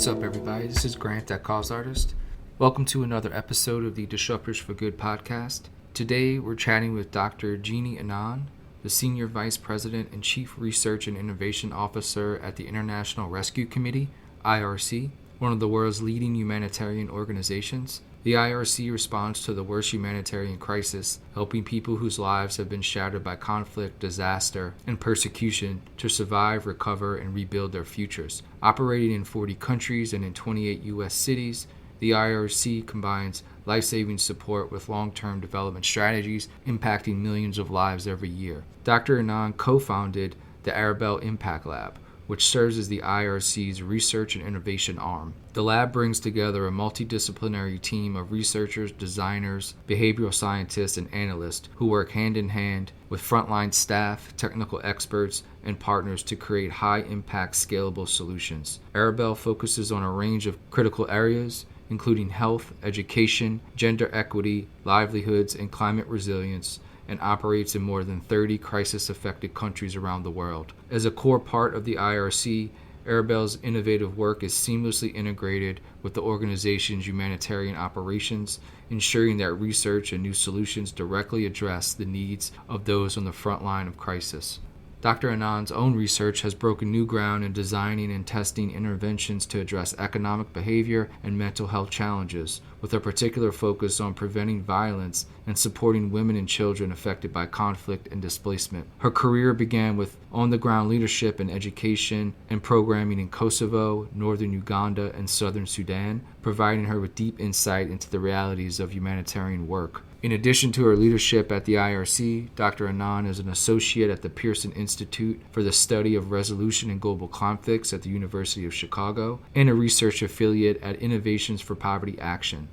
What's up, everybody? This is Grant, that Cause Artist. Welcome to another episode of the Disruptors for Good podcast. Today, we're chatting with Dr. Jeannie Annan, the Senior Vice President and Chief Research and Innovation Officer at the International Rescue Committee, IRC, one of the world's leading humanitarian organizations. The IRC responds to the worst humanitarian crisis, helping people whose lives have been shattered by conflict, disaster, and persecution to survive, recover, and rebuild their futures. Operating in 40 countries and in 28 U.S. cities, the IRC combines life-saving support with long-term development strategies impacting millions of lives every year. Dr. Annan co-founded the Airbel Impact Lab, which serves as the IRC's research and innovation arm. The lab brings together a multidisciplinary team of researchers, designers, behavioral scientists, and analysts who work hand in hand with frontline staff, technical experts, and partners to create high-impact, scalable solutions. Airbel focuses on a range of critical areas, including health, education, gender equity, livelihoods, and climate resilience, and operates in more than 30 crisis-affected countries around the world. As a core part of the IRC, Airbel's innovative work is seamlessly integrated with the organization's humanitarian operations, ensuring that research and new solutions directly address the needs of those on the front line of crisis. Dr. Annan's own research has broken new ground in designing and testing interventions to address economic behavior and mental health challenges, with a particular focus on preventing violence and supporting women and children affected by conflict and displacement. Her career began with on-the-ground leadership in education and programming in Kosovo, northern Uganda, and southern Sudan, providing her with deep insight into the realities of humanitarian work. In addition to her leadership at the IRC, Dr. Annan is an associate at the Pearson Institute for the Study of Resolution and Global Conflicts at the University of Chicago, and a research affiliate at Innovations for Poverty Action.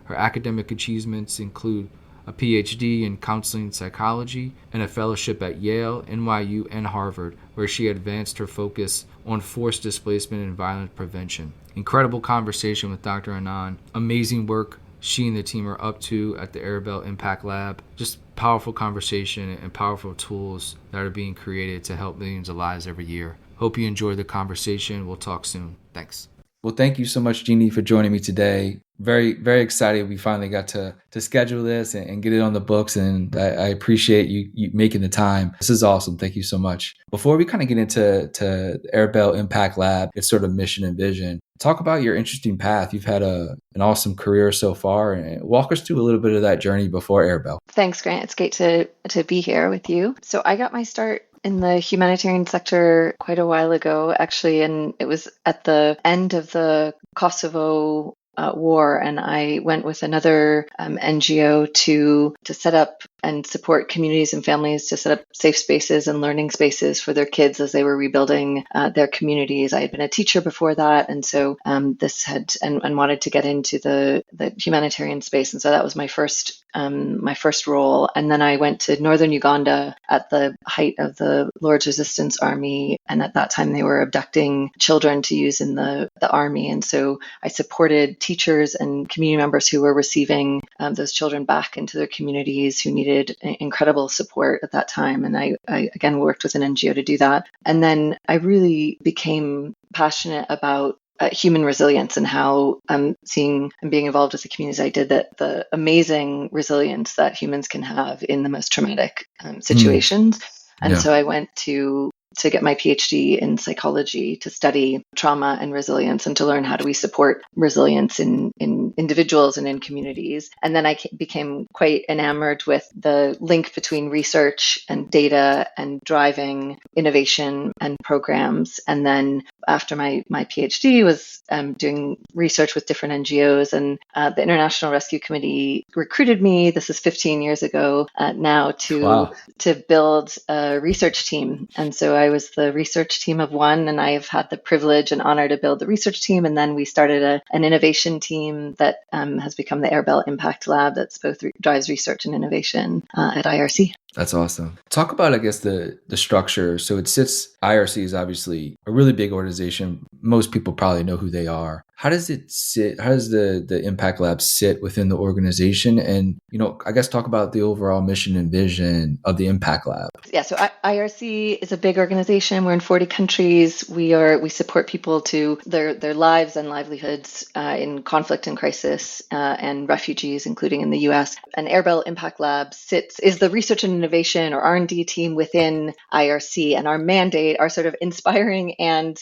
Her academic achievements include a PhD in counseling psychology and a fellowship at Yale, NYU, and Harvard, where she advanced her focus on forced displacement and violence prevention. Incredible conversation with Dr. Annan. Amazing work she and the team are up to at the Airbel Impact Lab. Just powerful conversation and powerful tools that are being created to help millions of lives every year. Hope you enjoyed the conversation. We'll talk soon. Thanks. Well, thank you so much, Jeannie, for joining me today. Very, very excited we finally got to schedule this and get it on the books, and I appreciate you making the time. This is awesome. Thank you so much. Before we kind of get into Airbel Impact Lab, its sort of mission and vision, talk about your interesting path. You've had an awesome career so far, and walk us through a little bit of that journey before Airbel. Thanks, Grant. It's great to be here with you. So I got my start in the humanitarian sector quite a while ago, actually, and it was at the end of the Kosovo war, and I went with another NGO to set up and support communities and families to set up safe spaces and learning spaces for their kids as they were rebuilding their communities. I had been a teacher before that, and so this had and wanted to get into the humanitarian space, and so that was my first role. And then I went to northern Uganda at the height of the Lord's Resistance Army, and at that time they were abducting children to use in the army, and so I supported teachers and community members who were receiving those children back into their communities who needed incredible support at that time. And I again worked with an NGO to do that. And then I really became passionate about human resilience and how seeing and being involved with the communities I did, that the amazing resilience that humans can have in the most traumatic situations. And so I went to get my PhD in psychology to study trauma and resilience and to learn how do we support resilience in individuals and in communities. And then I became quite enamored with the link between research and data and driving innovation and programs. And then after my PhD was doing research with different NGOs, and the International Rescue Committee recruited me, this is 15 years ago now, to build a research team. And so I was the research team of one, and I've had the privilege and honor to build the research team. And then we started an innovation team that has become the Airbel Impact Lab, that's both drives research and innovation at IRC. That's awesome. Talk about, I guess, the structure. So it sits, IRC is obviously a really big organization. Most people probably know who they are. How does it sit? How does the Impact Lab sit within the organization? And, I guess talk about the overall mission and vision of the Impact Lab. Yeah, so IRC is a big organization. We're in 40 countries. We support people to their lives and livelihoods in conflict and crisis and refugees, including in the U.S. And Airbel Impact Lab is the research and innovation or R&D team within IRC. And our mandate, our sort of inspiring and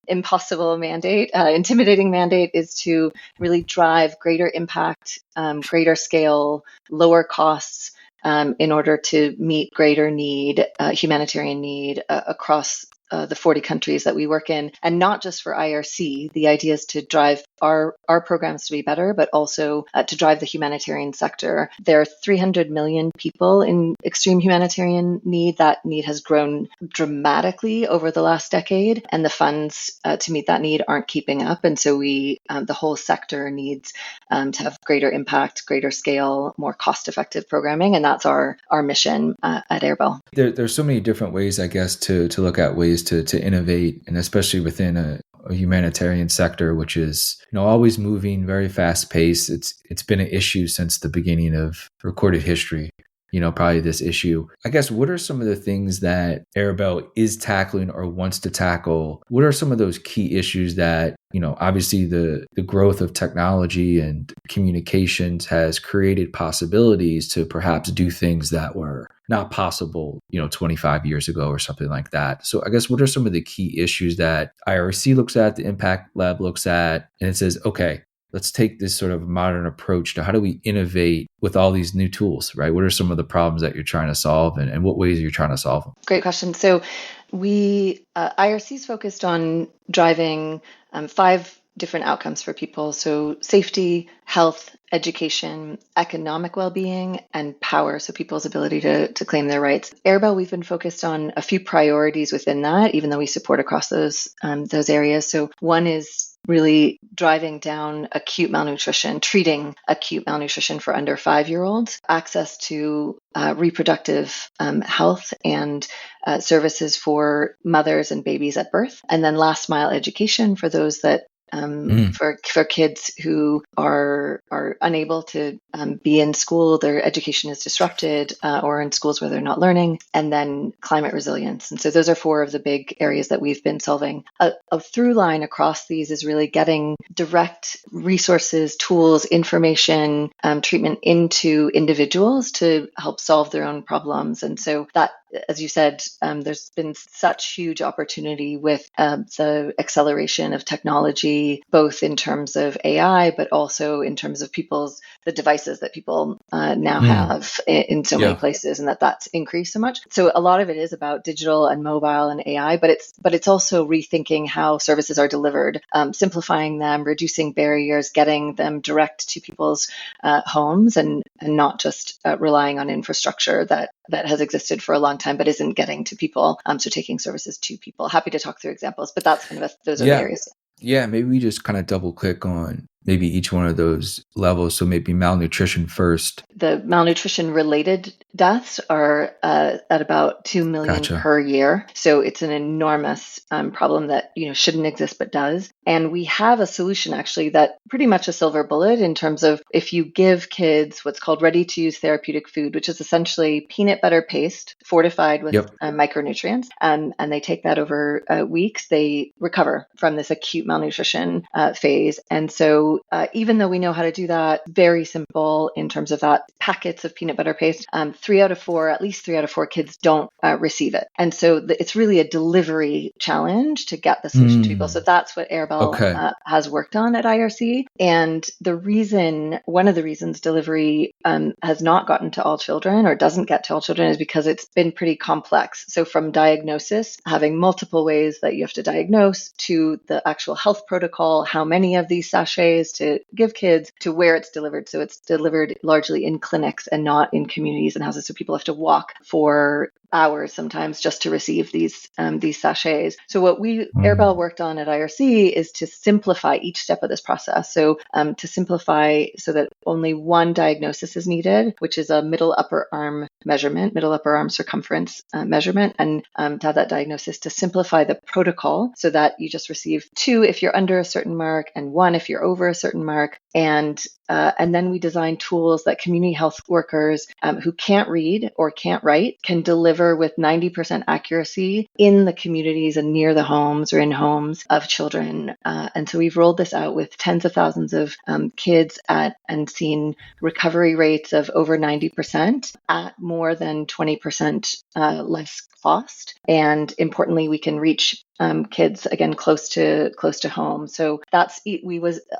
impossible mandate, intimidating mandate, is to really drive greater impact, greater scale, lower costs, in order to meet greater need, humanitarian need across the 40 countries that we work in, and not just for IRC. The idea is to drive our programs to be better, but also to drive the humanitarian sector. There are 300 million people in extreme humanitarian need. That need has grown dramatically over the last decade, and the funds to meet that need aren't keeping up. And so the whole sector needs to have greater impact, greater scale, more cost-effective programming, and that's our mission at Airbel. There's so many different ways, I guess, to look at ways to innovate, and especially within a humanitarian sector, which is always moving, very fast paced. It's been an issue since the beginning of recorded history. Probably this issue. I guess, what are some of the things that Airbel is tackling or wants to tackle? What are some of those key issues that, obviously the growth of technology and communications has created possibilities to perhaps do things that were not possible, 25 years ago or something like that. So I guess, what are some of the key issues that IRC looks at, the Impact Lab looks at, and it says, okay, let's take this sort of modern approach to how do we innovate with all these new tools, right? What are some of the problems that you're trying to solve, and what ways are you trying to solve them? Great question. So IRC is focused on driving 5 different outcomes for people. So safety, health, education, economic well-being, and power. So people's ability to claim their rights. Airbel, we've been focused on a few priorities within that, even though we support across those areas. So one is really driving down acute malnutrition, treating acute malnutrition for under 5-year-olds, access to reproductive health and services for mothers and babies at birth, and then last mile education for those that for kids who are unable to be in school, their education is disrupted, or in schools where they're not learning, and then climate resilience. And so those are 4 of the big areas that we've been solving. A through line across these is really getting direct resources, tools, information, treatment into individuals to help solve their own problems. And so that, as you said, there's been such huge opportunity with the acceleration of technology, both in terms of AI, but also in terms of the devices that people now have in so many places, and that's increased so much. So a lot of it is about digital and mobile and AI, but it's also rethinking how services are delivered, simplifying them, reducing barriers, getting them direct to people's homes, and not just relying on infrastructure that has existed for a long time but isn't getting to people. So taking services to people. Happy to talk through examples, but that's kind of those are the areas. Yeah, maybe we just kind of double click on maybe each one of those levels. So maybe malnutrition first. The malnutrition related deaths are at about 2 million per year. So it's an enormous problem that shouldn't exist but does. And we have a solution actually that pretty much a silver bullet in terms of if you give kids what's called ready to use therapeutic food, which is essentially peanut butter paste fortified with micronutrients, and they take that over weeks, they recover from this acute malnutrition phase. And so even though we know how to do that, very simple in terms of that, packets of peanut butter paste, at least 3 out of 4 kids don't receive it. And so it's really a delivery challenge to get the solution to people. So that's what Airbel has worked on at IRC. And one of the reasons delivery has not gotten to all children or doesn't get to all children is because it's been pretty complex. So from diagnosis, having multiple ways that you have to diagnose, to the actual health protocol, how many of these sachets sachets to give kids to where it's delivered. So it's delivered largely in clinics and not in communities and houses. So people have to walk for hours sometimes just to receive these sachets. So what Airbel worked on at IRC is to simplify each step of this process. So to simplify so that only one diagnosis is needed, which is a middle upper arm measurement, middle upper arm circumference measurement, and to have that diagnosis, to simplify the protocol so that you just receive 2 if you're under a certain mark and 1 if you're over a certain mark. And then we design tools that community health workers who can't read or can't write can deliver with 90% accuracy in the communities and near the homes or in homes of children. And so we've rolled this out with tens of thousands of kids and seen recovery rates of over 90% at more than 20% less cost. And importantly, we can reach kids again close to home. So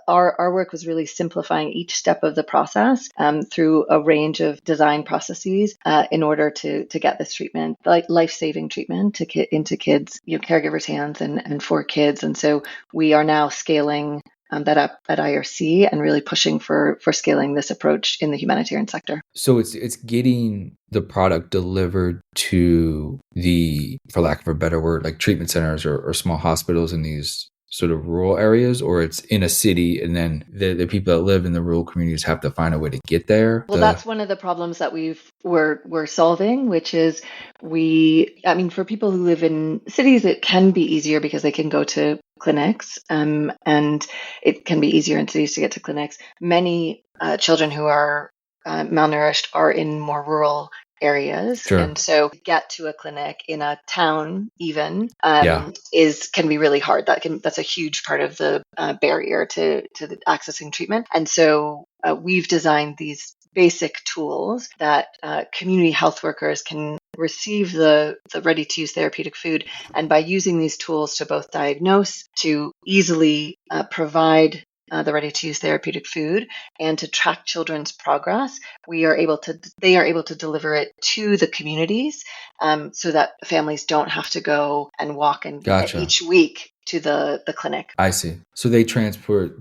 our work was really simplifying each step of the process through a range of design processes in order to get this treatment, like life-saving treatment, into kids, caregivers' hands and for kids. And so we are now scaling that up at IRC and really pushing for scaling this approach in the humanitarian sector. So it's getting the product delivered to the, for lack of a better word, like treatment centers or small hospitals in these sort of rural areas, or it's in a city and then the people that live in the rural communities have to find a way to get there? Well, that's one of the problems that we're solving, which is for people who live in cities, it can be easier because they can go to clinics, and it can be easier in cities to get to clinics. Many children who are malnourished are in more rural areas. Sure. And so get to a clinic in a town even can be really hard. That's a huge part of the barrier to accessing treatment. And so we've designed these basic tools that community health workers can receive the ready-to-use therapeutic food. And by using these tools to both diagnose, to easily provide the ready-to-use therapeutic food, and to track children's progress, they are able to deliver it to the communities, so that families don't have to go and walk and each week to the clinic. I see. So they transport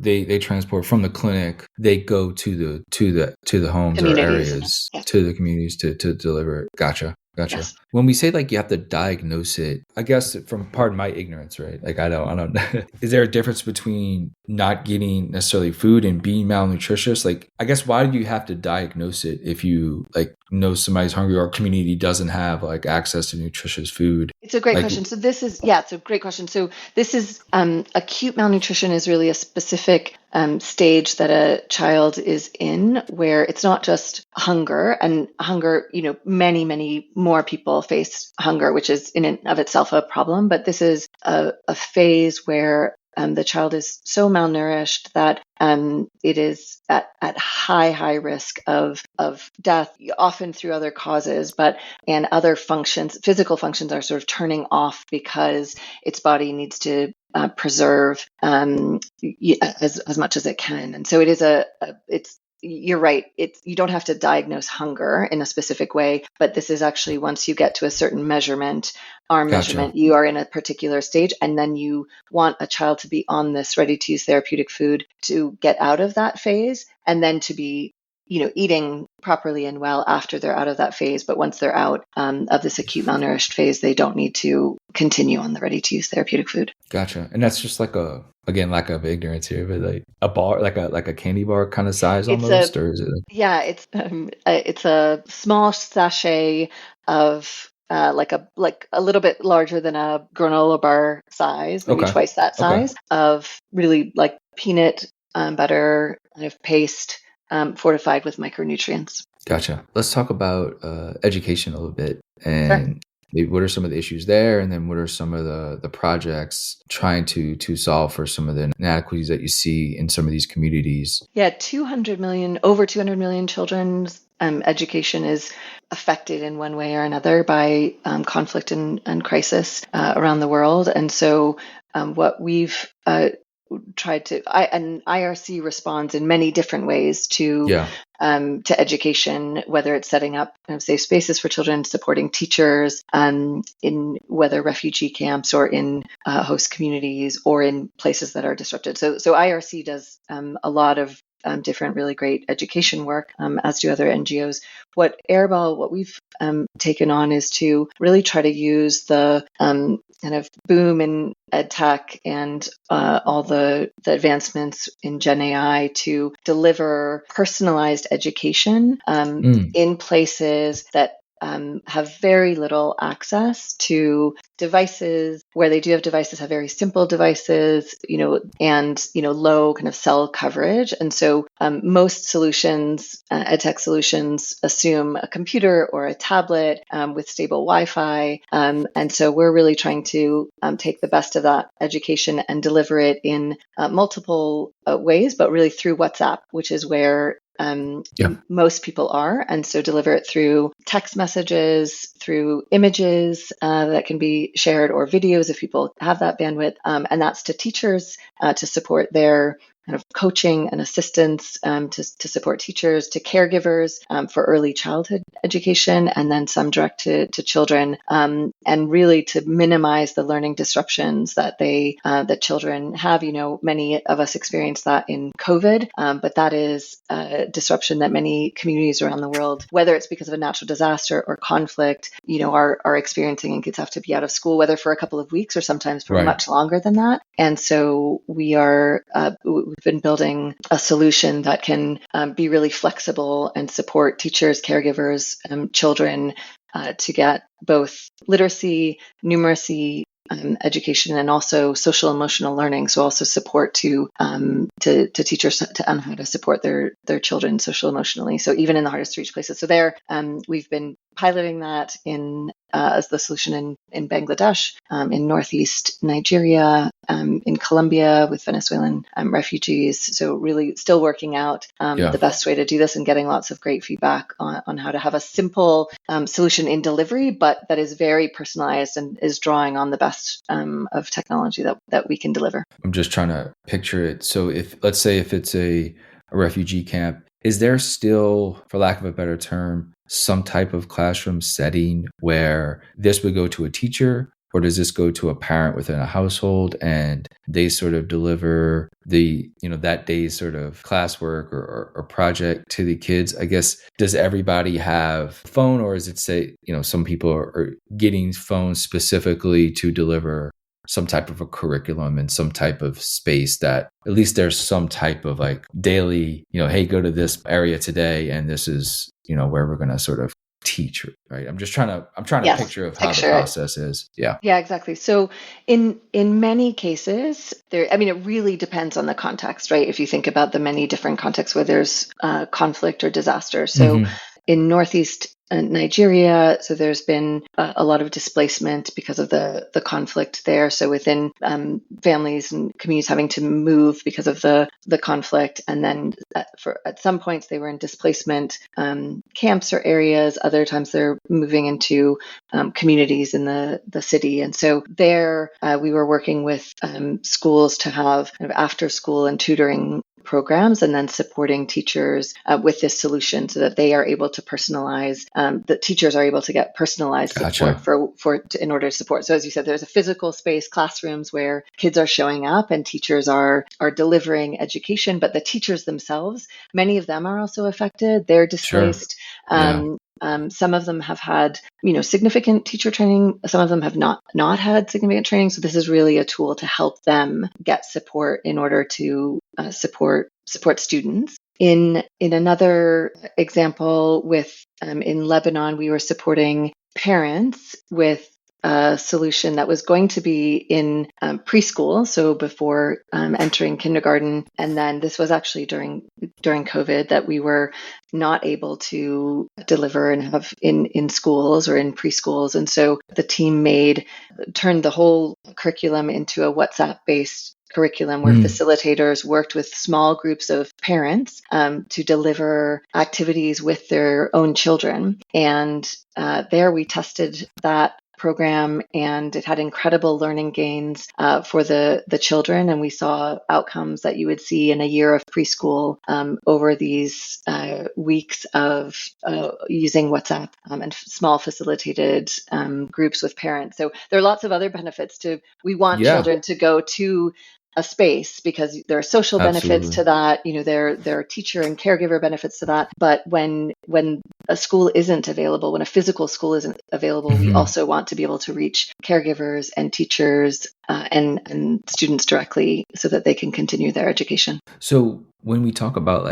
from the clinic. They go to the homes or areas, to the communities to deliver it. Gotcha. Yes. When we say like you have to diagnose it, I guess pardon my ignorance, right? Like I don't is there a difference between not getting necessarily food and being malnutritious? Like, I guess, why do you have to diagnose it if you know somebody's hungry or community doesn't have like access to nutritious food? It's a great question. So this is, it's a great question. So this is acute malnutrition is really a specific stage that a child is in, where it's not just hunger, and hunger, many, many more people face hunger, which is in and of itself a problem. But this is a phase where the child is so malnourished that it is at high risk of death, often through other causes, and other functions, physical functions are sort of turning off because its body needs to preserve as much as it can. And so it is you're right. You don't have to diagnose hunger in a specific way, but this is actually, once you get to a certain measurement, measurement, you are in a particular stage, and then you want a child to be on this ready-to-use therapeutic food to get out of that phase, and then to be eating properly and well after they're out of that phase. But once they're out of this acute malnourished phase, they don't need to continue on the ready-to-use therapeutic food. Gotcha. And that's just like lack of ignorance here, but like a bar, like a candy bar kind of size almost, or is it? It's a small sachet of like a little bit larger than a granola bar size, maybe twice that size, of really like peanut butter kind of paste, fortified with micronutrients. Gotcha. Let's talk about education a little bit, and what are some of the issues there, and then what are some of the projects trying to solve for some of the inadequacies that you see in some of these communities? Yeah, over 200 million children's education is affected in one way or another by conflict and crisis around the world. And so what we've and IRC responds in many different ways to Yeah. Education, whether it's setting up safe spaces for children, supporting teachers in whether refugee camps or in host communities or in places that are disrupted. So IRC does a lot of different really great education work, as do other NGOs. What we've taken on is to really try to use the kind of boom in ed tech and all the advancements in Gen AI to deliver personalized education in places that have very little access to devices. Where they do have devices, have very simple devices, and low kind of cell coverage. And so most solutions, edtech solutions, assume a computer or a tablet with stable Wi-Fi. And so we're really trying to take the best of that education and deliver it in multiple ways, but really through WhatsApp, which is where most people are. And so deliver it through text messages, through images that can be shared, or videos if people have that bandwidth. And that's to teachers to support their kind of coaching and assistance, to support teachers, to caregivers for early childhood education, and then some direct to children, and really to minimize the learning disruptions that that children have. Many of us experienced that in COVID, but that is a disruption that many communities around the world, whether it's because of a natural disaster or conflict, are experiencing, and kids have to be out of school, whether for a couple of weeks or sometimes for much longer than that. And so we've been building a solution that can be really flexible and support teachers, caregivers, children to get both literacy, numeracy, education, and also social emotional learning. So also support to teachers to how to support their children social emotionally. So even in the hardest to reach places. So we've been piloting that as the solution in Bangladesh, in northeast Nigeria, in Colombia with Venezuelan refugees. So really still working out the best way to do this, and getting lots of great feedback on how to have a simple solution in delivery, but that is very personalized and is drawing on the best of technology that we can deliver. I'm just trying to picture it. So let's say if it's a refugee camp, is there still, for lack of a better term, some type of classroom setting where this would go to a teacher, or does this go to a parent within a household and they sort of deliver that day's sort of classwork or project to the kids? I guess, does everybody have a phone, or is it some people are getting phones specifically to deliver some type of a curriculum and some type of space that at least there's some type of like daily, hey, go to this area today, and this is, where we're going to sort of teach, right? I'm trying to picture of how the process is. Yeah, exactly. So in many cases, it really depends on the context, right? If you think about the many different contexts where there's conflict or disaster. So in Northeast Nigeria, so there's been a lot of displacement because of the conflict there. So within families and communities having to move because of the conflict, and then at some points they were in displacement camps or areas. Other times they're moving into communities in the city. And so there we were working with schools to have kind of after school and tutoring programs, and then supporting teachers with this solution so that they are able to personalize, that teachers are able to get personalized support in order to support. So as you said, there's a physical space, classrooms where kids are showing up and teachers are delivering education, but the teachers themselves, many of them are also affected. They're displaced. Some of them have had, significant teacher training. Some of them have not had significant training. So this is really a tool to help them get support in order to support students. In another example, in Lebanon, we were supporting parents with a solution that was going to be in preschool, so before entering kindergarten. And then this was actually during COVID that we were not able to deliver and have in schools or in preschools. And so the team turned the whole curriculum into a WhatsApp-based curriculum where facilitators worked with small groups of parents to deliver activities with their own children. And there we tested that program, and it had incredible learning gains for the children. And we saw outcomes that you would see in a year of preschool over these weeks of using WhatsApp and small facilitated groups with parents. So there are lots of other benefits to, we want Yeah, children to go to a space because there are social benefits absolutely. to that. There are teacher and caregiver benefits to that. But when a school isn't available, when a physical school isn't available, we Hmm. also want to be able to reach caregivers and teachers and students directly so that they can continue their education. So when we talk about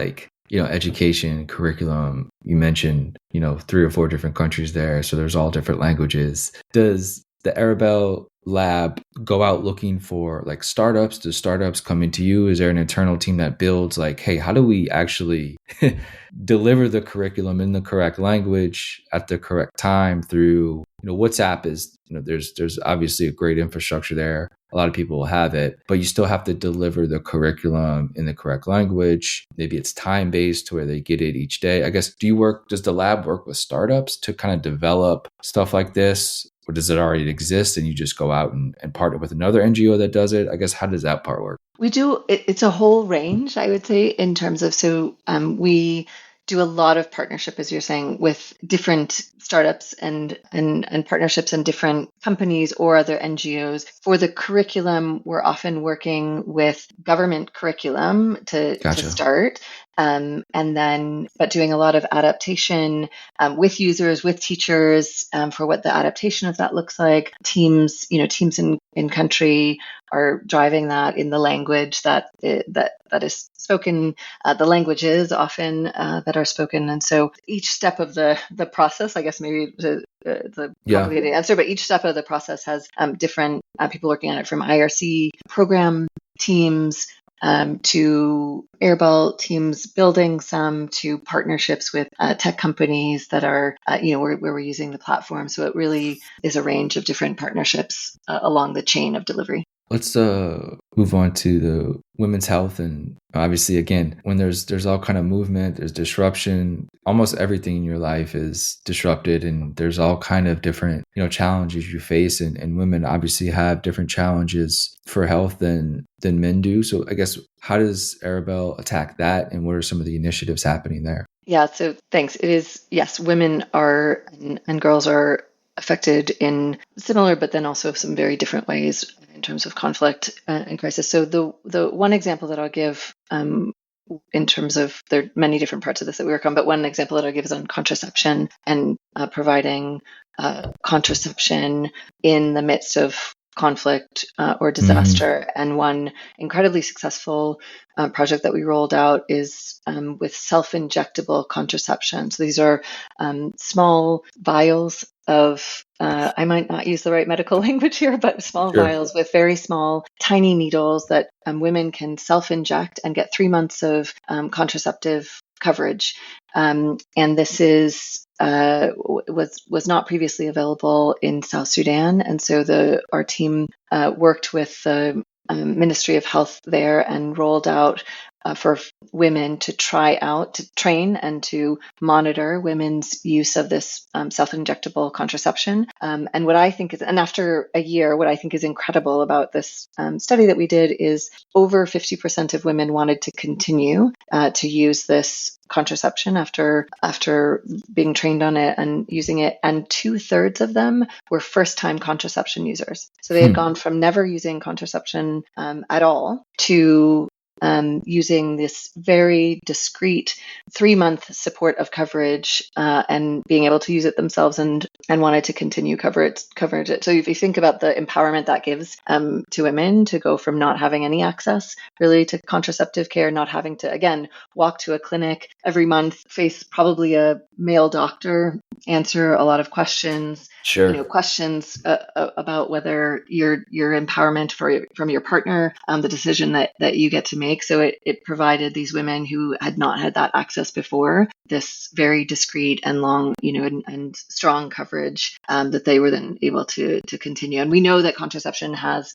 education, curriculum, you mentioned, 3 or 4 different countries there. So there's all different languages. Does the Airbel lab go out looking for like startups? Do startups come into you? Is there an internal team that builds like, hey, how do we actually deliver the curriculum in the correct language at the correct time through, WhatsApp is, there's obviously a great infrastructure there. A lot of people will have it, but you still have to deliver the curriculum in the correct language. Maybe it's time based to where they get it each day. I guess, does the lab work with startups to kind of develop stuff like this? Or does it already exist and you just go out and partner with another NGO that does it? I guess, how does that part work? We do, it's a whole range, I would say, in terms of, we do a lot of partnership, as you're saying, with different startups and partnerships and different companies or other NGOs. For the curriculum, we're often working with government curriculum to Gotcha. start. But doing a lot of adaptation with users, with teachers for what the adaptation of that looks like. Teams in country are driving that in the language that is spoken, the languages often that are spoken. And so each step of the process, I guess maybe the complicated answer, but each step of the process has different people working on it, from IRC program teams to Airbel teams building some, to partnerships with tech companies that are, where we're using the platform. So it really is a range of different partnerships along the chain of delivery. Let's move on to the women's health. And obviously, again, when there's all kind of movement, there's disruption, almost everything in your life is disrupted, and there's all kind of different, challenges you face. And women obviously have different challenges for health than men do. So I guess, how does Airbel attack that, and what are some of the initiatives happening there? Yeah, so thanks. It is, yes, women are and girls are affected in similar, but then also some very different ways in terms of conflict and crisis. So the one example that I'll give in terms of, there are many different parts of this that we work on, but one example that I'll give is on contraception and providing contraception in the midst of conflict or disaster. And one incredibly successful project that we rolled out is with self-injectable contraception. So these are small vials of, I might not use the right medical language here, but small Sure. vials with very small, tiny needles that women can self-inject and get 3 months of contraceptive coverage. And this is was not previously available in South Sudan, and so our team worked with the Ministry of Health there and rolled out for women to try out, to train and to monitor women's use of this self-injectable contraception. And what I think is, and after a year, what I think is incredible about this study that we did is over 50% of women wanted to continue to use this contraception after being trained on it and using it, and 2/3 of them were first-time contraception users. So they had gone from never using contraception at all to using this very discreet 3-month support of coverage and being able to use it themselves and wanted to continue coverage. So if you think about the empowerment that gives to women to go from not having any access really to contraceptive care, not having to, again, walk to a clinic every month, face probably a male doctor, answer a lot of questions. Sure. Questions about whether your empowerment from your partner, the decision that you get to make. So it provided these women who had not had that access before this very discreet and long, and strong coverage that they were then able to continue. And we know that contraception has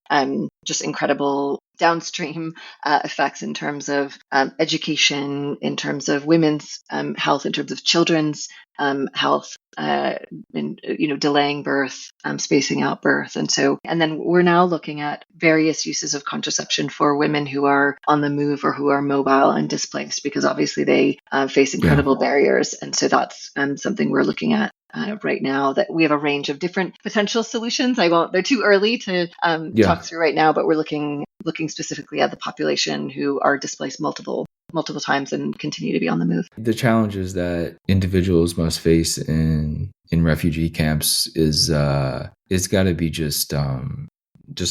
just incredible downstream effects in terms of education, in terms of women's health, in terms of children's health, and delaying birth, spacing out birth, and then we're now looking at various uses of contraception for women who are on the move or who are mobile and displaced, because obviously they face incredible barriers, and so that's something we're looking at. Right now, that we have a range of different potential solutions. They're too early to talk through right now, but we're looking specifically at the population who are displaced multiple times and continue to be on the move. The challenges that individuals must face in refugee camps is got to be just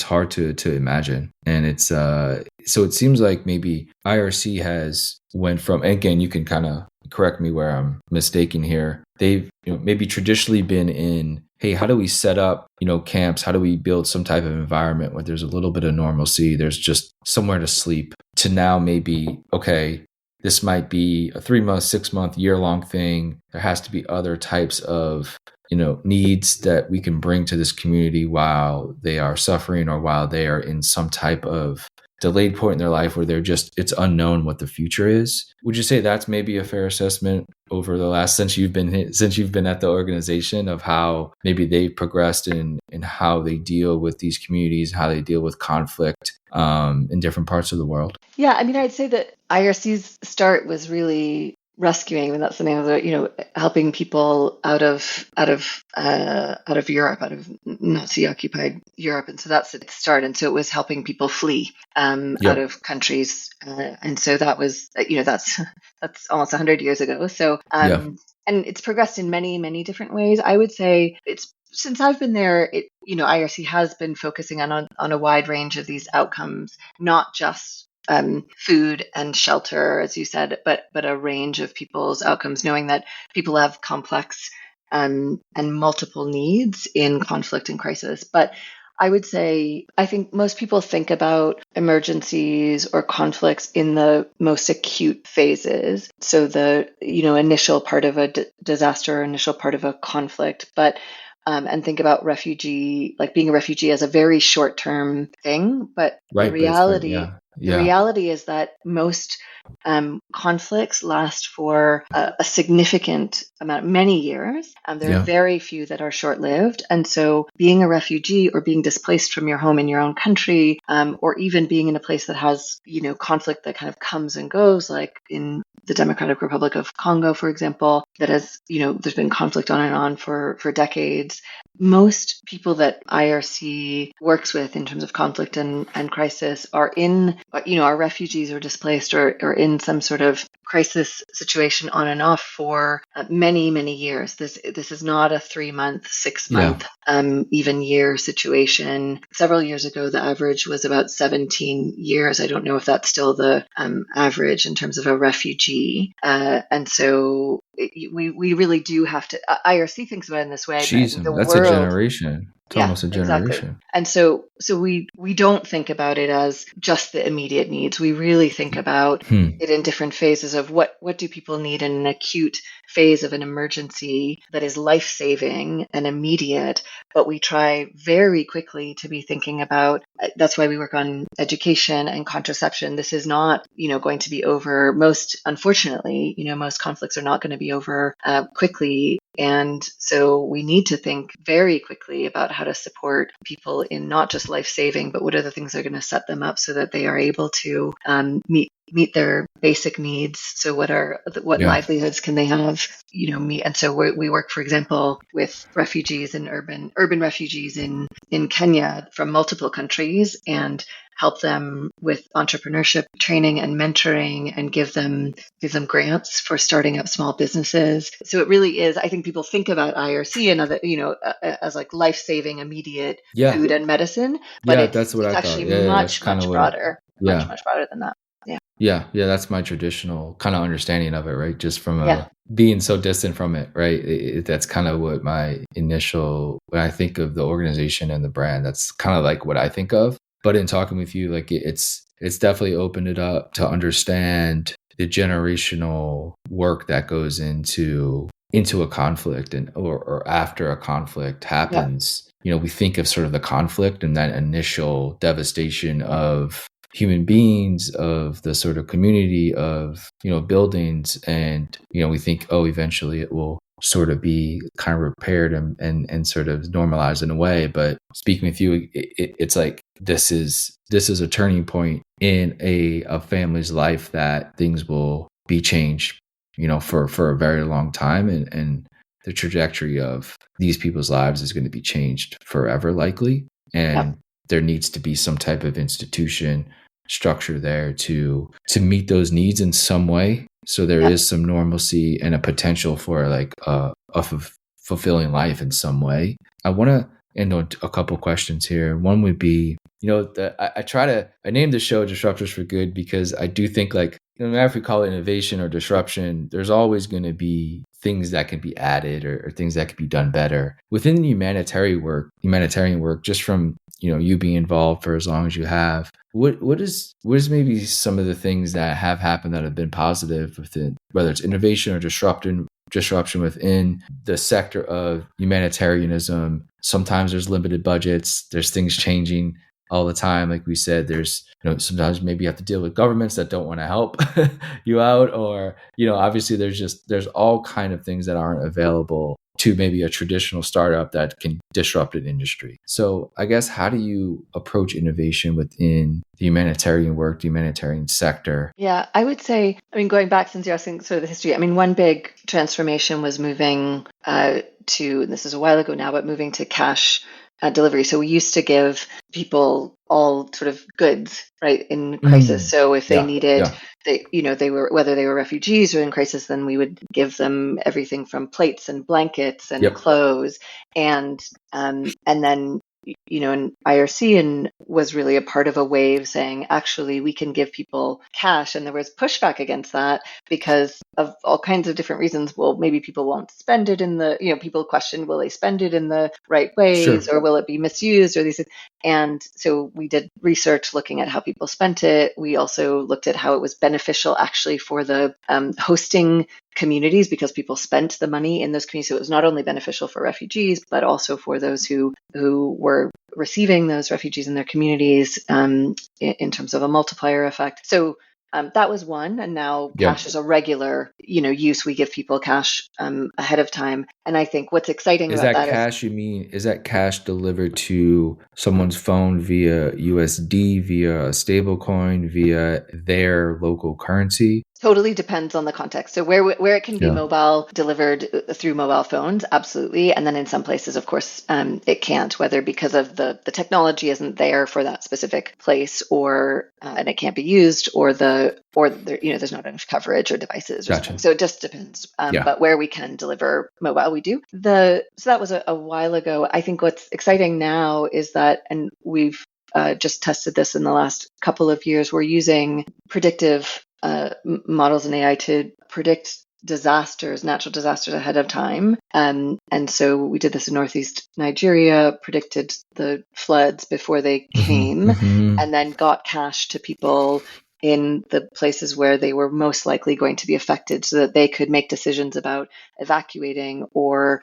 hard to imagine. And it's so it seems like maybe IRC has went from, and again, you can kind of correct me where I'm mistaken here. They've maybe traditionally been in, hey, how do we set up camps? How do we build some type of environment where there's a little bit of normalcy, there's just somewhere to sleep, to now maybe, okay, this might be a 3-month, 6-month, year-long thing. There has to be other types of needs that we can bring to this community while they are suffering or while they are in some type of delayed point in their life where it's unknown what the future is. Would you say that's maybe a fair assessment over the last, since you've been at the organization, of how maybe they've progressed in how they deal with these communities, how they deal with conflict in different parts of the world? Yeah, I mean, I'd say that IRC's start was really rescuing, and that's the name of it, helping people out of Europe, out of Nazi-occupied Europe, and so that's its start. And so it was helping people flee out of countries, and so that was that's almost 100 years ago. So and it's progressed in many different ways. I would say since I've been there, IRC has been focusing on a wide range of these outcomes, not just food and shelter, as you said, but a range of people's outcomes, knowing that people have complex and multiple needs in conflict and crisis. But I would say, I think most people think about emergencies or conflicts in the most acute phases. So the, initial part of a disaster, initial part of a conflict, but and think about being a refugee as a very short-term thing. But the reality is that most conflicts last for a significant amount, many years. There are very few that are short-lived. And so being a refugee or being displaced from your home in your own country, or even being in a place that has, conflict that kind of comes and goes, like in the Democratic Republic of Congo, for example, that has, there's been conflict on and on for decades. Most people that IRC works with in terms of conflict and crisis are are refugees or displaced or in some sort of crisis situation on and off for many years. This is not a 3-month, 6-month, even year situation. Several years ago, the average was about 17 years. I don't know if that's still the average in terms of a refugee. And so we really do have to. IRC thinks about it in this way. That's a generation. It's almost a generation. Exactly. And so we don't think about it as just the immediate needs. We really think about it in different phases of what do people need in an acute phase of an emergency that is life-saving and immediate, but we try very quickly to be thinking about, that's why we work on education and contraception. This is not, going to be over. Unfortunately, most conflicts are not going to be over quickly. And so we need to think very quickly about how to support people in not just life-saving, but what are the things that are going to set them up so that they are able to meet their basic needs. So what livelihoods can they have, meet? And so we work, for example, with refugees and urban refugees in Kenya from multiple countries, and help them with entrepreneurship training and mentoring, and give them grants for starting up small businesses. So it really is, I think people think about IRC and other, as like life-saving immediate food and medicine, but it's actually much broader, much broader than that. Yeah, that's my traditional kind of understanding of it, right? Just from being so distant from it, right? That's kind of what my initial, when I think of the organization and the brand, that's kind of like what I think of. But in talking with you, like it's definitely opened it up to understand the generational work that goes into a conflict or after a conflict happens. We think of sort of the conflict and that initial devastation of human beings, of the sort of community of, buildings. And, we think, oh, eventually it will sort of be kind of repaired and sort of normalized in a way. But speaking with you, it's like this is a turning point in a family's life, that things will be changed, for a very long time. And the trajectory of these people's lives is going to be changed forever, likely. And there needs to be some type of institution structure there to meet those needs in some way. So there is some normalcy and a potential for like a fulfilling life in some way. I want to end on a couple questions here. One would be, I named the show Disruptors for Good because I do think, like, no matter if we call it innovation or disruption, there's always going to be things that can be added or things that could be done better within the humanitarian work, just from, you being involved for as long as you have. What is maybe some of the things that have happened that have been positive within, whether it's innovation or disruption within the sector of humanitarianism? Sometimes there's limited budgets, there's things changing all the time. Like we said, there's, sometimes maybe you have to deal with governments that don't want to help you out, or, obviously there's all kind of things that aren't available to maybe a traditional startup that can disrupt an industry. So I guess, how do you approach innovation within the humanitarian work, the humanitarian sector? Yeah, I would say, going back, since you're asking sort of the history, one big transformation was moving to, this is a while ago now, but moving to cash delivery. So we used to give people all sort of goods, right, in crisis. So if they needed, they were, whether they were refugees or in crisis, then we would give them everything from plates and blankets and clothes, and then, and IRC and was really a part of a wave saying, actually, we can give people cash. And there was pushback against that because of all kinds of different reasons. Well, maybe people won't spend it in the, people question, will they spend it in the right ways, or will it be misused, or these things. And so we did research looking at how people spent it. We also looked at how it was beneficial actually for the hosting communities, because people spent the money in those communities. So it was not only beneficial for refugees, but also for those who were receiving those refugees in their communities, in terms of a multiplier effect. So that was one. And now cash is a regular, use. We give people cash ahead of time. And I think what's exciting about that cash, is that cash delivered to someone's phone via USD, via a stable coin, via their local currency? Totally depends on the context. So where it can be mobile, delivered through mobile phones, absolutely. And then in some places, of course, it can't, whether because of the technology isn't there for that specific place, or and it can't be used, or there's not enough coverage or devices. Or something. So it just depends. But where we can deliver mobile, we do. So that was a while ago. I think what's exciting now is that, and we've just tested this in the last couple of years, we're using predictive models and AI to predict natural disasters ahead of time. And so we did this in Northeast Nigeria, predicted the floods before they came, and then got cash to people in the places where they were most likely going to be affected, so that they could make decisions about evacuating or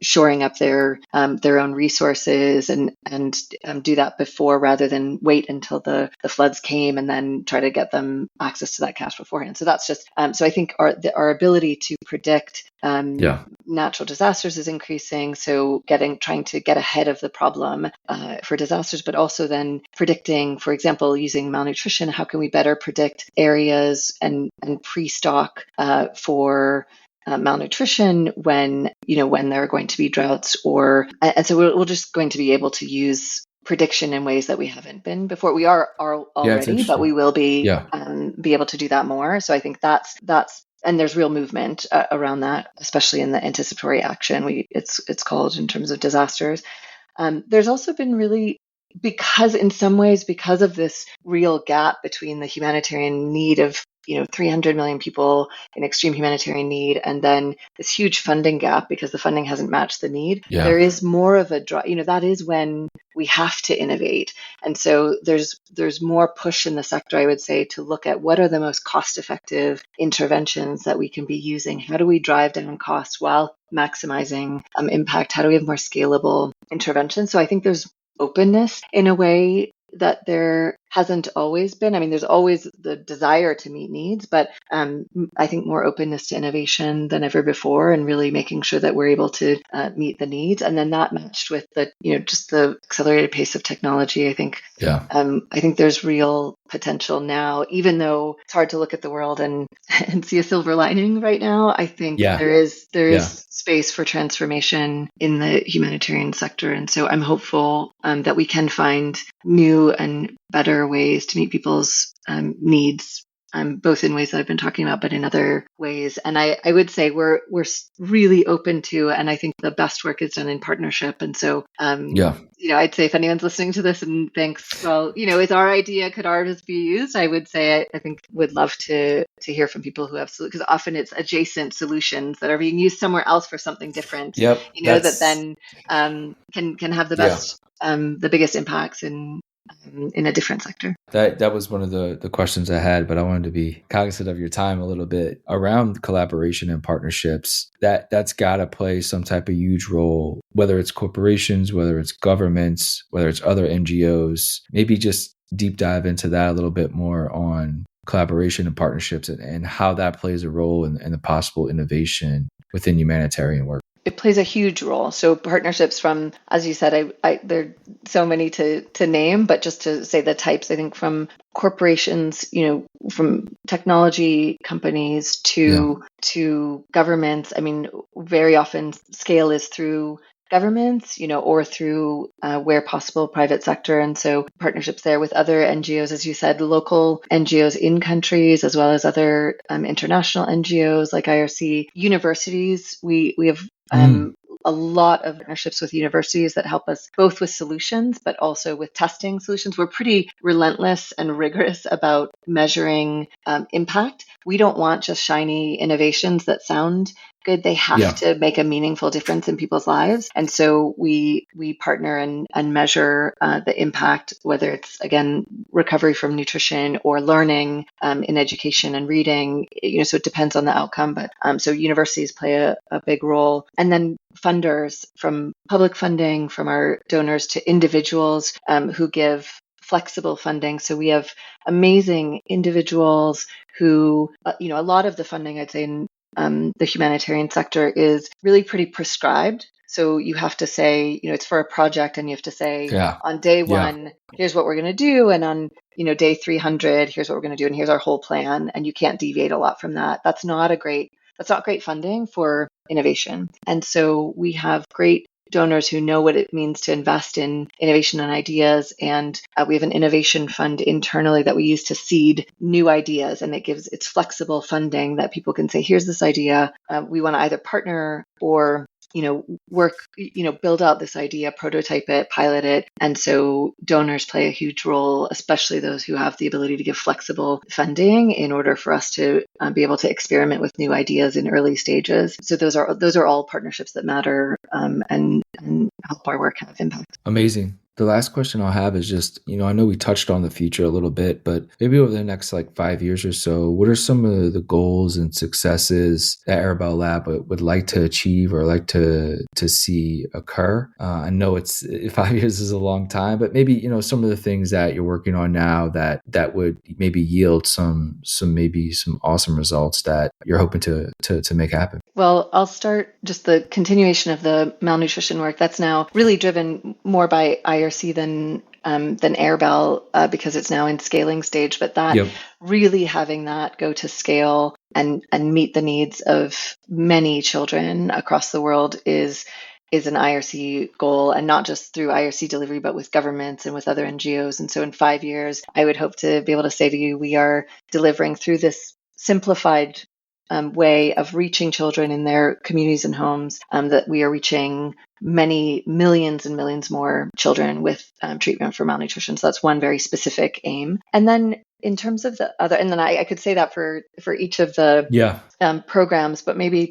shoring up their own resources and do that before, rather than wait until the floods came and then try to get them access to that cash beforehand. So that's just so I think our ability to predict natural disasters is increasing. So trying to get ahead of the problem for disasters, but also then predicting, for example, using malnutrition. How can we better predict areas and pre-stock for malnutrition when there are going to be droughts, and so we're just going to be able to use prediction in ways that we haven't been before. We are already, but we will be able to do that more. So I think that's and there's real movement around that, especially in the anticipatory action. It's called, in terms of disasters. There's also been really, because of this real gap between the humanitarian need of 300 million people in extreme humanitarian need, and then this huge funding gap because the funding hasn't matched the need. There is more of a that is when we have to innovate. And so there's more push in the sector, I would say, to look at what are the most cost-effective interventions that we can be using. How do we drive down costs while maximizing impact? How do we have more scalable interventions? So I think there's openness in a way that there hasn't always been. I mean, there's always the desire to meet needs, but I think more openness to innovation than ever before, and really making sure that we're able to meet the needs. And then that matched with the, just the accelerated pace of technology. I think there's real potential now, even though it's hard to look at the world and see a silver lining right now. I think there is space for transformation in the humanitarian sector. And so I'm hopeful that we can find new and better ways to meet people's needs, both in ways that I've been talking about, but in other ways. And I would say we're really open to, and I think the best work is done in partnership. And so, I'd say if anyone's listening to this and thinks, well, is our idea, could ours be used? I would say I think would love to hear from people who have, because often it's adjacent solutions that are being used somewhere else for something different. That then can have the best, the biggest impacts in a different sector. That was one of the questions I had, but I wanted to be cognizant of your time a little bit around collaboration and partnerships. That's got to play some type of huge role, whether it's corporations, whether it's governments, whether it's other NGOs. Maybe just deep dive into that a little bit more on collaboration and partnerships and how that plays a role in the possible innovation within humanitarian work. It plays a huge role. So partnerships from, as you said, there are so many to name, but just to say the types, I think from corporations, from technology companies to governments. I mean, very often scale is through governments, or through where possible private sector. And so partnerships there with other NGOs, as you said, local NGOs in countries, as well as other international NGOs like IRC, universities. We have a lot of partnerships with universities that help us both with solutions, but also with testing solutions. We're pretty relentless and rigorous about measuring impact. We don't want just shiny innovations that sound good. They have to make a meaningful difference in people's lives. And so we partner and measure the impact, whether it's, again, recovery from nutrition or learning in education and reading, so it depends on the outcome. But so universities play a big role. And then funders, from public funding, from our donors to individuals who give flexible funding. So we have amazing individuals who, a lot of the funding, I'd say, in the humanitarian sector is really pretty prescribed. So you have to say, it's for a project, and you have to say on day one, here's what we're going to do. And on, day 300, here's what we're going to do. And here's our whole plan. And you can't deviate a lot from that. That's not great funding for innovation. And so we have great donors who know what it means to invest in innovation and ideas. And we have an innovation fund internally that we use to seed new ideas. And it's flexible funding that people can say, here's this idea. We want to either partner or work, build out this idea, prototype it, pilot it. And so donors play a huge role, especially those who have the ability to give flexible funding in order for us to be able to experiment with new ideas in early stages. So those are all partnerships that matter and help our work have impact. Amazing. The last question I'll have is just, I know we touched on the future a little bit, but maybe over the next 5 years or so, what are some of the goals and successes that Airbel Lab would like to achieve or like to see occur? I know 5 years is a long time, but maybe, some of the things that you're working on now that would maybe yield some awesome results that you're hoping to make happen. Well, I'll start just the continuation of the malnutrition work that's now really driven more by IRC than Airbel because it's now in scaling stage. But that really having that go to scale and meet the needs of many children across the world is an IRC goal, and not just through IRC delivery, but with governments and with other NGOs. And so in 5 years, I would hope to be able to say to you, we are delivering through this simplified way of reaching children in their communities and homes, that we are reaching many millions and millions more children with treatment for malnutrition. So that's one very specific aim. And then in terms of the other, and then I could say that for each of the programs, but maybe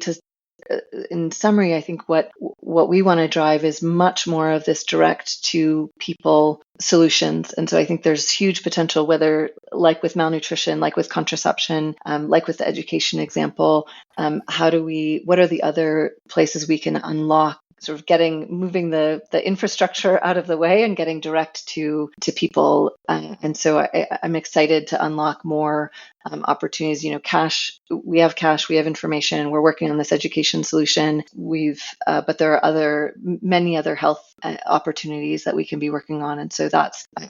in summary, I think what we want to drive is much more of this direct to people solutions. And so I think there's huge potential, whether like with malnutrition, like with contraception, like with the education example, what are the other places we can unlock sort of moving the infrastructure out of the way and getting direct to people. And so I'm excited to unlock more opportunities. We have information. We're working on this education solution. But there are many other health opportunities that we can be working on. And so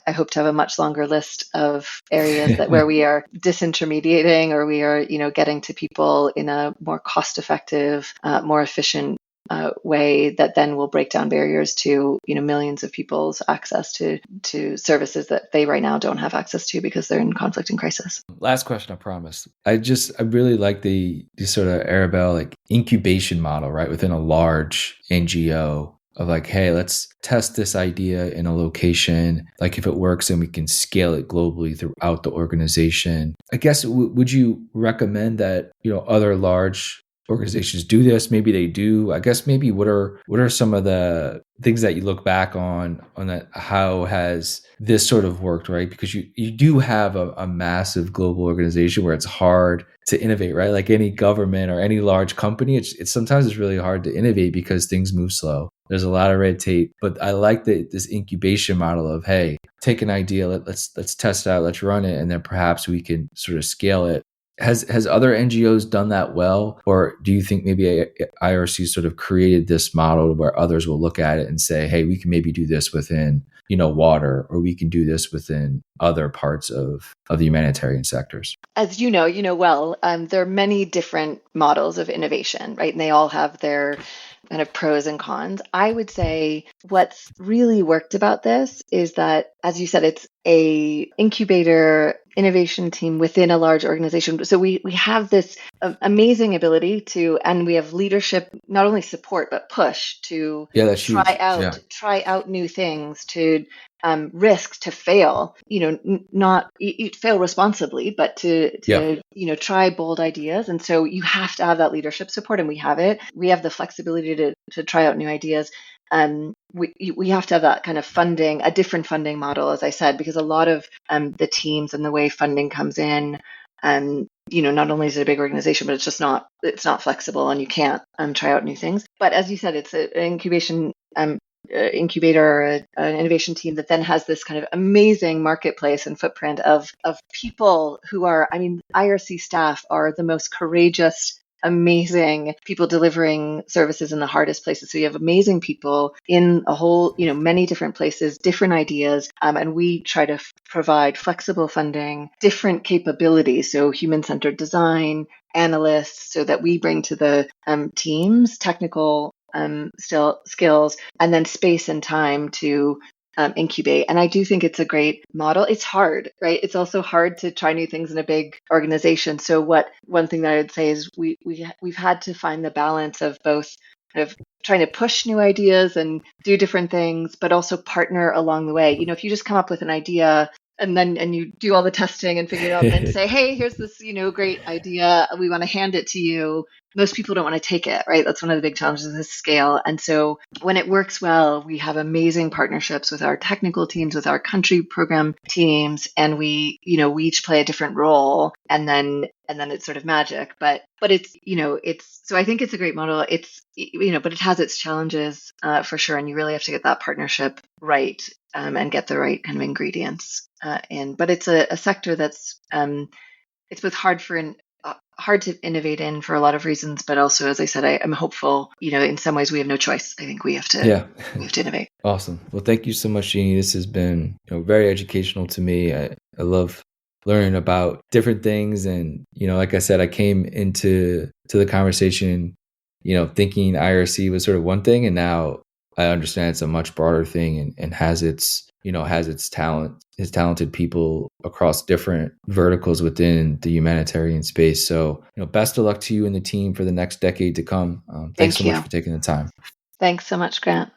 I hope to have a much longer list of areas where we are disintermediating, or we are, getting to people in a more cost-effective, more efficient way that then will break down barriers to millions of people's access to services that they right now don't have access to because they're in conflict and crisis. Last question, I promise. I really like the sort of Airbel like incubation model, right, within a large NGO of like, hey, let's test this idea in a location. Like if it works, then we can scale it globally throughout the organization. I guess would you recommend that other large organizations do this? Maybe they do. I guess maybe what are some of the things that you look back on that? How has this sort of worked, right? Because you do have a massive global organization where it's hard to innovate, right? Like any government or any large company, it's sometimes it's really hard to innovate because things move slow. There's a lot of red tape, but I like this incubation model of, hey, take an idea, let's test it out, let's run it, and then perhaps we can sort of scale it. Has other NGOs done that well? Or do you think maybe IRC sort of created this model where others will look at it and say, hey, we can maybe do this within, water, or we can do this within other parts of the humanitarian sectors? As you know well, there are many different models of innovation, right? And they all have their kind of pros and cons. I would say what's really worked about this is that, as you said, it's a incubator innovation team within a large organization. So we have this amazing ability and we have leadership, not only support, but push to try out new things, to risk, to fail, not fail responsibly, but to try bold ideas. And so you have to have that leadership support, and we have it. We have the flexibility to try out new ideas. We have to have that kind of funding, a different funding model, as I said, because a lot of the teams and the way funding comes in, not only is it a big organization, but it's not flexible, and you can't try out new things. But as you said, it's an incubation incubator or an innovation team that then has this kind of amazing marketplace and footprint of people who are, IRC staff are the most courageous, amazing people delivering services in the hardest places. So you have amazing people in a whole, many different places, different ideas, and we try to provide flexible funding, different capabilities, so human-centered design, analysts, so that we bring to the teams technical skills, and then space and time to incubate. And I do think it's a great model. It's hard, right? It's also hard to try new things in a big organization. So one thing that I would say is we've had to find the balance of both kind of trying to push new ideas and do different things, but also partner along the way. If you just come up with an idea and you do all the testing and figure it out and say, hey, here's this, great idea, we want to hand it to you. Most people don't want to take it, right? That's one of the big challenges of this scale. And so when it works well, we have amazing partnerships with our technical teams, with our country program teams, and we each play a different role, and then it's sort of magic. But it's, so I think it's a great model. It's, but it has its challenges for sure. And you really have to get that partnership right and get the right kind of ingredients in. But it's a sector that's, it's both hard to innovate in for a lot of reasons, but also, as I said, I'm hopeful, in some ways we have no choice. I think we have to innovate. Awesome. Well, thank you so much, Jeannie. This has been very educational to me. I love learning about different things. And, like I said, I came into the conversation, thinking IRC was sort of one thing, and now I understand it's a much broader thing and has its talented people across different verticals within the humanitarian space. So, best of luck to you and the team for the next decade to come. Thanks so much for taking the time. Thanks so much, Grant.